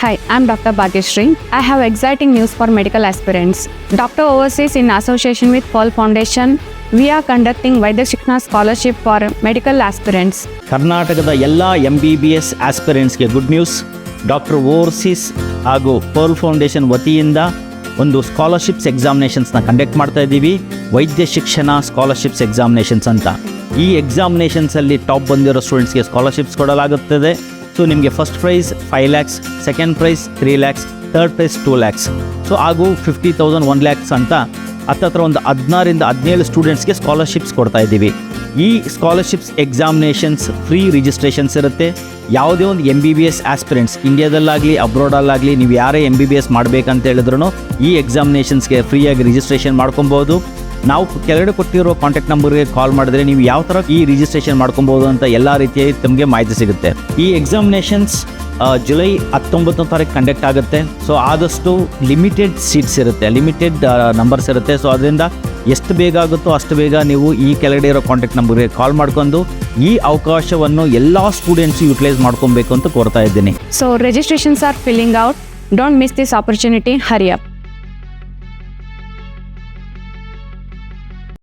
Hi, I'm Dr. Bhagyashree. I have exciting news for medical aspirants. Dr. Overseas, in association with Pearl Foundation, we are conducting Vaidya Shikshana Scholarship for medical aspirants. ಕರ್ನಾಟಕದ ಎಲ್ಲ MBBS ಆಸ್ಪಿರೆಂಟ್ಸ್ಗೆ good news. Doctor overseas ಹಾಗೂ pearl foundation ವತಿಯಿಂದ ಒಂದು scholarships ಎಕ್ಸಾಮಿನೇಷನ್ಸ್ನ conduct ಮಾಡ್ತಾ ಇದ್ದೀವಿ. ವೈದ್ಯ ಶಿಕ್ಷಣ ಸ್ಕಾಲರ್ಶಿಪ್ಸ್ ಎಕ್ಸಾಮಿನೇಷನ್ಸ್ ಅಂತ. ಈ ಎಕ್ಸಾಮಿನೇಷನ್ಸಲ್ಲಿ ಟಾಪ್ ಬಂದಿರೋ ಸ್ಟೂಡೆಂಟ್ಸ್ಗೆ ಸ್ಕಾಲರ್ಶಿಪ್ಸ್ ಕೊಡಲಾಗುತ್ತದೆ. ಸೊ ನಿಮಗೆ first prize 5 lakhs, second prize 3 lakhs, third prize 2 lakhs. So ಹಾಗೂ 50,000 1 lakhs ಅಂತ ಹತ್ತತ್ರ ಒಂದು 16ರಿಂದ 17 ಸ್ಟೂಡೆಂಟ್ಸ್ಗೆ ಸ್ಕಾಲರ್ಶಿಪ್ಸ್ ಕೊಡ್ತಾ ಇದ್ದೀವಿ. ಈ ಸ್ಕಾಲರ್ಶಿಪ್ಸ್ ಎಕ್ಸಾಮಿನೇಷನ್ಸ್ ಫ್ರೀ ರಿಜಿಸ್ಟ್ರೇಷನ್ಸ್ ಇರುತ್ತೆ. ಯಾವುದೇ ಒಂದು MBBS ಆಸ್ಪಿರೆಂಟ್ಸ್ ಇಂಡಿಯಾದಲ್ಲಾಗಲಿ ಅಬ್ರಾಡಲ್ಲಾಗಲಿ ನೀವು ಯಾರೇ MBBS ಮಾಡಬೇಕಂತ ಹೇಳಿದ್ರು ಈ ಎಕ್ಸಾಮಿನೇಷನ್ಸ್ಗೆ ಫ್ರೀಯಾಗಿ ರಿಜಿಸ್ಟ್ರೇಷನ್ ಮಾಡ್ಕೊಬೋದು. ನಾವು ಕೆಳಗಡೆ ಕೊಟ್ಟಿರೋ ಕಾಂಟ್ಯಾಕ್ಟ್ ನಂಬರ್ಗೆ ಕಾಲ್ ಮಾಡಿದ್ರೆ ನೀವು ಯಾವ ಥರ ಈ ರಿಜಿಸ್ಟ್ರೇಷನ್ ಮಾಡ್ಕೊಬೋದು ಅಂತ ಎಲ್ಲ ರೀತಿಯಾಗಿ ತಮಗೆ ಮಾಹಿತಿ ಸಿಗುತ್ತೆ. ಈ ಎಕ್ಸಾಮಿನೇಷನ್ಸ್ ಜುಲೈ 19ನೇ ತಾರೀಕು ಕಂಡಕ್ಟ್ ಆಗುತ್ತೆ. ಸೊ ಆದಷ್ಟು ಲಿಮಿಟೆಡ್ ಸೀಟ್ಸ್ ಇರುತ್ತೆ, ಲಿಮಿಟೆಡ್ ನಂಬರ್ಸ್ ಇರುತ್ತೆ. ಸೊ ಅದರಿಂದ ಎಷ್ಟು ಬೇಗ ಆಗುತ್ತೋ ಅಷ್ಟು ಬೇಗ ನೀವು ಈ ಕೆಳಗಡೆ ಇರೋ ಕಾಂಟ್ಯಾಕ್ಟ್ ನಂಬರ್ಗೆ ಕಾಲ್ ಮಾಡ್ಕೊಂಡು ಈ ಅವಕಾಶವನ್ನು ಎಲ್ಲ ಸ್ಟೂಡೆಂಟ್ಸ್ ಯುಟಿಲೈಸ್ ಮಾಡ್ಕೊಬೇಕು ಅಂತ ಕೋರ್ತಾ ಇದ್ದೀನಿ. So registrations are filling out. Don't miss this opportunity. Hurry up.